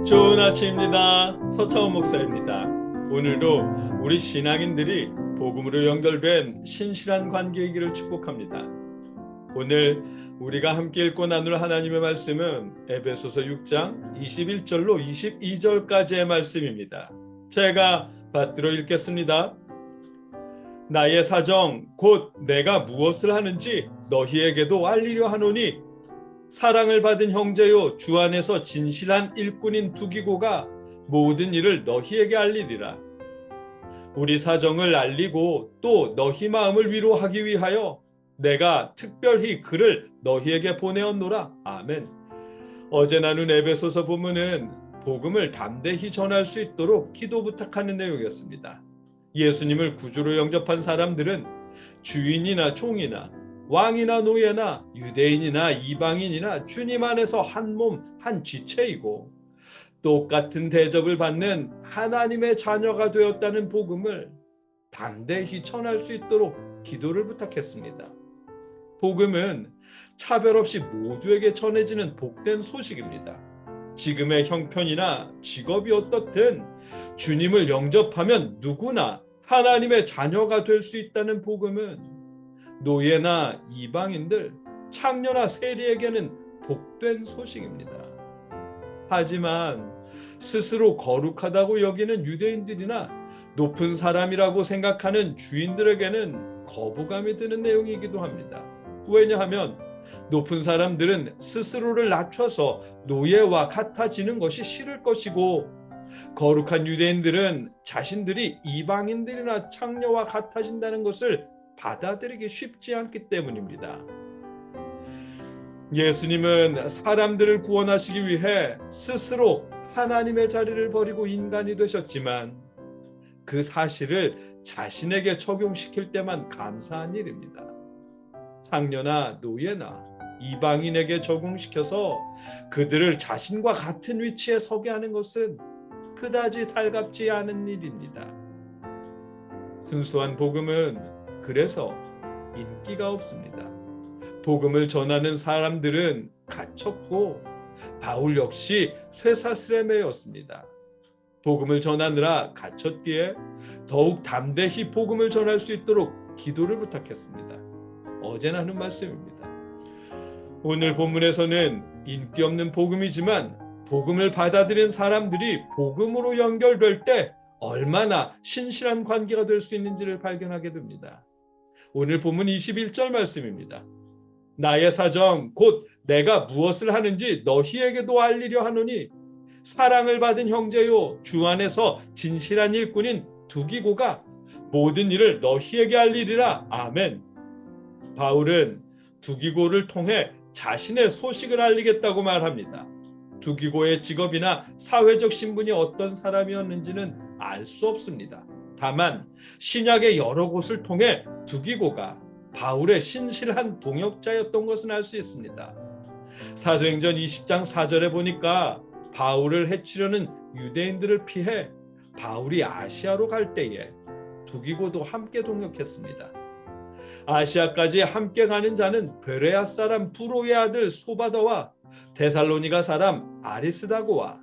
좋은 아침입니다. 서차원 목사입니다. 오늘도 우리 신앙인들이 복음으로 연결된 신실한 관계의 길을 축복합니다. 오늘 우리가 함께 읽고 나눌 하나님의 말씀은 에베소서 6장 21절로 22절까지의 말씀입니다. 제가 받들어 읽겠습니다. 나의 사정 곧 내가 무엇을 하는지 너희에게도 알리려 하노니 사랑을 받은 형제요 주 안에서 진실한 일꾼인 두기고가 모든 일을 너희에게 알리리라. 우리 사정을 알리고 또 너희 마음을 위로하기 위하여 내가 특별히 그를 너희에게 보내었노라. 아멘. 어제 나눈 에베소서 본문은 복음을 담대히 전할 수 있도록 기도 부탁하는 내용이었습니다. 예수님을 구주로 영접한 사람들은 주인이나 총이나 왕이나 노예나 유대인이나 이방인이나 주님 안에서 한 몸, 한 지체이고 똑같은 대접을 받는 하나님의 자녀가 되었다는 복음을 담대히 전할 수 있도록 기도를 부탁했습니다. 복음은 차별 없이 모두에게 전해지는 복된 소식입니다. 지금의 형편이나 직업이 어떻든 주님을 영접하면 누구나 하나님의 자녀가 될 수 있다는 복음은 노예나 이방인들, 창녀나 세리에게는 복된 소식입니다. 하지만 스스로 거룩하다고 여기는 유대인들이나 높은 사람이라고 생각하는 주인들에게는 거부감이 드는 내용이기도 합니다. 왜냐하면 높은 사람들은 스스로를 낮춰서 노예와 같아지는 것이 싫을 것이고, 거룩한 유대인들은 자신들이 이방인들이나 창녀와 같아진다는 것을 받아들이기 쉽지 않기 때문입니다. 예수님은 사람들을 구원하시기 위해 스스로 하나님의 자리를 버리고 인간이 되셨지만 그 사실을 자신에게 적용시킬 때만 감사한 일입니다. 창녀나 노예나 이방인에게 적용시켜서 그들을 자신과 같은 위치에 서게 하는 것은 그다지 달갑지 않은 일입니다. 순수한 복음은 그래서 인기가 없습니다. 복음을 전하는 사람들은 갇혔고 바울 역시 쇠사슬에매였습니다. 복음을 전하느라 갇혔기에 더욱 담대히 복음을 전할 수 있도록 기도를 부탁했습니다. 어제 나눈 말씀입니다. 오늘 본문에서는 인기 없는 복음이지만 복음을 받아들인 사람들이 복음으로 연결될 때 얼마나 신실한 관계가 될 수 있는지를 발견하게 됩니다. 오늘 본문 21절 말씀입니다. 나의 사정 곧 내가 무엇을 하는지 너희에게도 알리려 하노니 사랑을 받은 형제요 주 안에서 진실한 일꾼인 두기고가 모든 일을 너희에게 알리리라. 아멘. 바울은 두기고를 통해 자신의 소식을 알리겠다고 말합니다. 두기고의 직업이나 사회적 신분이 어떤 사람이었는지는 알 수 없습니다. 다만 신약의 여러 곳을 통해 두기고가 바울의 신실한 동역자였던 것은 알 수 있습니다. 사도행전 20장 4절에 보니까 바울을 해치려는 유대인들을 피해 바울이 아시아로 갈 때에 두기고도 함께 동역했습니다. 아시아까지 함께 가는 자는 베레아 사람 부로의 아들 소바더와 데살로니가 사람 아리스다고와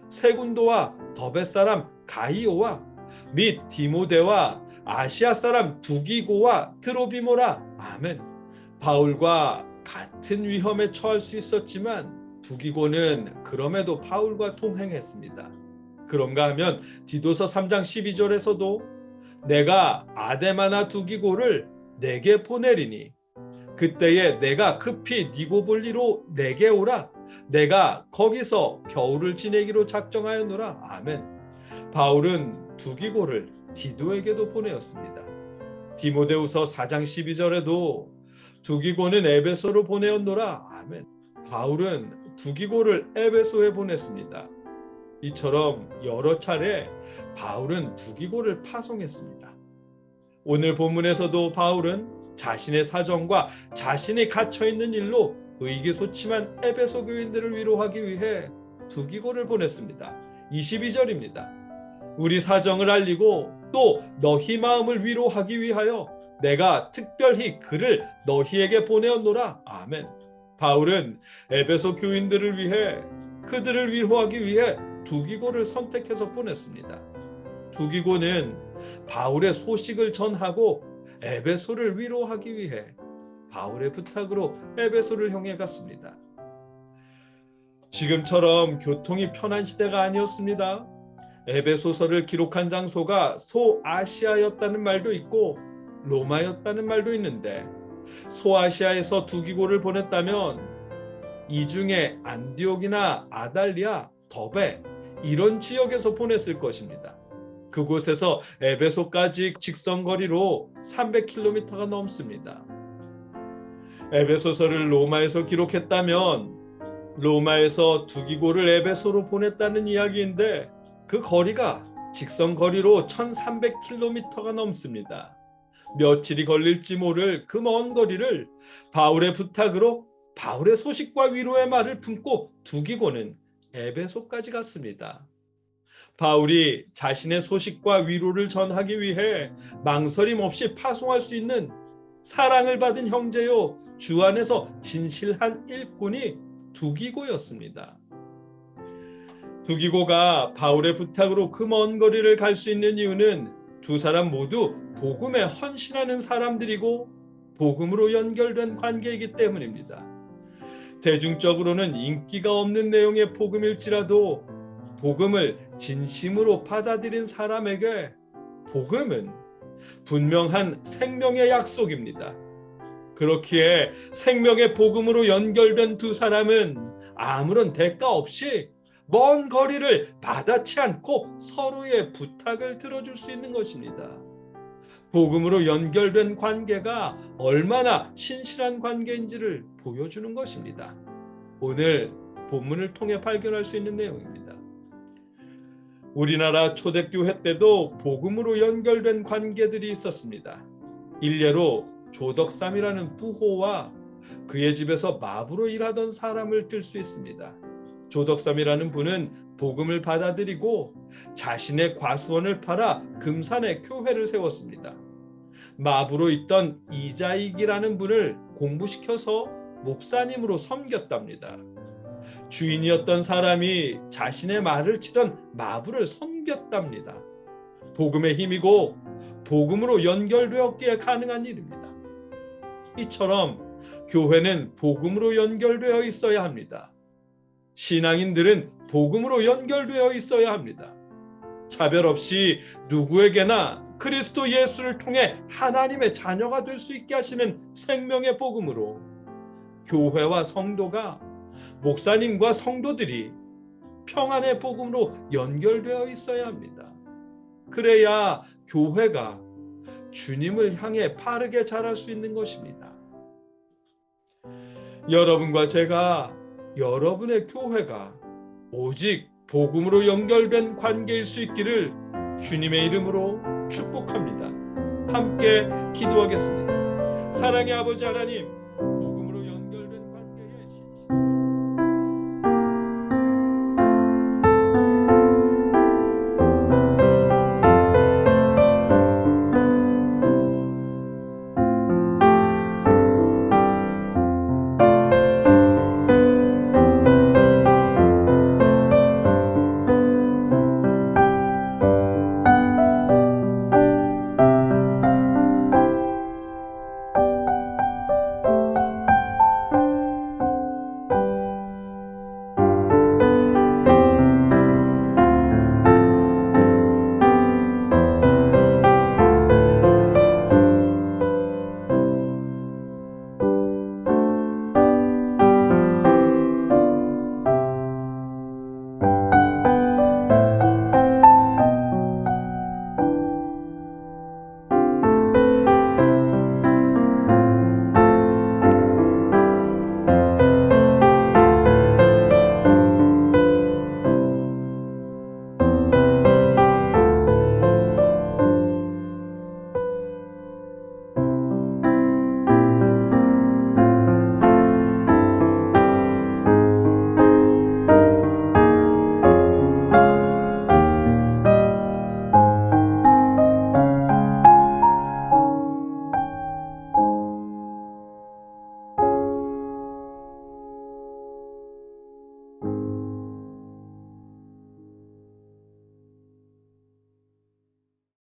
세군도와 더베 사람 가이오와 및 디모데와 아시아 사람 두기고와 트로비모라. 아멘. 바울과 같은 위험에 처할 수 있었지만 두기고는 그럼에도 바울과 동행했습니다. 그런가 하면 디도서 3장 12절에서도 내가 아데마나 두기고를 내게 보내리니 그때에 내가 급히 니고볼리로 내게 오라. 내가 거기서 겨울을 지내기로 작정하였노라. 아멘. 바울은 두기고를 디도에게도 보내었습니다. 디모데후서 4장 12절에도 두기고는 에베소로 보내었노라. 아멘. 바울은 두기고를 에베소에 보냈습니다. 이처럼 여러 차례 바울은 두기고를 파송했습니다. 오늘 본문에서도 바울은 자신의 사정과 자신이 갇혀있는 일로 의기소침한 에베소 교인들을 위로하기 위해 두기고를 보냈습니다. 22절입니다. 우리 사정을 알리고 또 너희 마음을 위로하기 위하여 내가 특별히 그를 너희에게 보내었노라. 아멘. 바울은 에베소 교인들을 위해 그들을 위로하기 위해 두기고를 선택해서 보냈습니다. 두기고는 바울의 소식을 전하고 에베소를 위로하기 위해 바울의 부탁으로 에베소를 향해 갔습니다. 지금처럼 교통이 편한 시대가 아니었습니다. 에베소서를 기록한 장소가 소아시아였다는 말도 있고 로마였다는 말도 있는데, 소아시아에서 두기고를 보냈다면 이 중에 안디옥이나 아달리아, 더베 이런 지역에서 보냈을 것입니다. 그곳에서 에베소까지 직선거리로 300km가 넘습니다. 에베소서를 로마에서 기록했다면 로마에서 두기고를 에베소로 보냈다는 이야기인데, 그 거리가 직선거리로 1300km가 넘습니다. 며칠이 걸릴지 모를 그 먼 거리를 바울의 부탁으로 바울의 소식과 위로의 말을 품고 두기고는 에베소까지 갔습니다. 바울이 자신의 소식과 위로를 전하기 위해 망설임 없이 파송할 수 있는 사랑을 받은 형제요 주 안에서 진실한 일꾼이 두기고였습니다. 두기고가 바울의 부탁으로 그 먼 거리를 갈 수 있는 이유는 두 사람 모두 복음에 헌신하는 사람들이고 복음으로 연결된 관계이기 때문입니다. 대중적으로는 인기가 없는 내용의 복음일지라도 복음을 진심으로 받아들인 사람에게 복음은 분명한 생명의 약속입니다. 그렇기에 생명의 복음으로 연결된 두 사람은 아무런 대가 없이 먼 거리를 받아치 않고 서로의 부탁을 들어줄 수 있는 것입니다. 복음으로 연결된 관계가 얼마나 신실한 관계인지를 보여주는 것입니다. 오늘 본문을 통해 발견할 수 있는 내용입니다. 우리나라 초대교회 때도 복음으로 연결된 관계들이 있었습니다. 일례로 조덕삼이라는 부호와 그의 집에서 마부로 일하던 사람을 들 수 있습니다. 조덕삼이라는 분은 복음을 받아들이고 자신의 과수원을 팔아 금산에 교회를 세웠습니다. 마부로 있던 이자익이라는 분을 공부시켜서 목사님으로 섬겼답니다. 주인이었던 사람이 자신의 말을 치던 마부를 섬겼답니다. 복음의 힘이고 복음으로 연결되었기에 가능한 일입니다. 이처럼 교회는 복음으로 연결되어 있어야 합니다. 신앙인들은 복음으로 연결되어 있어야 합니다. 차별 없이 누구에게나 그리스도 예수를 통해 하나님의 자녀가 될 수 있게 하시는 생명의 복음으로 교회와 성도가, 목사님과 성도들이 평안의 복음으로 연결되어 있어야 합니다. 그래야 교회가 주님을 향해 바르게 자랄 수 있는 것입니다. 여러분과 제가, 여러분의 교회가 오직 복음으로 연결된 관계일 수 있기를 주님의 이름으로 축복합니다. 함께 기도하겠습니다. 사랑의 아버지 하나님,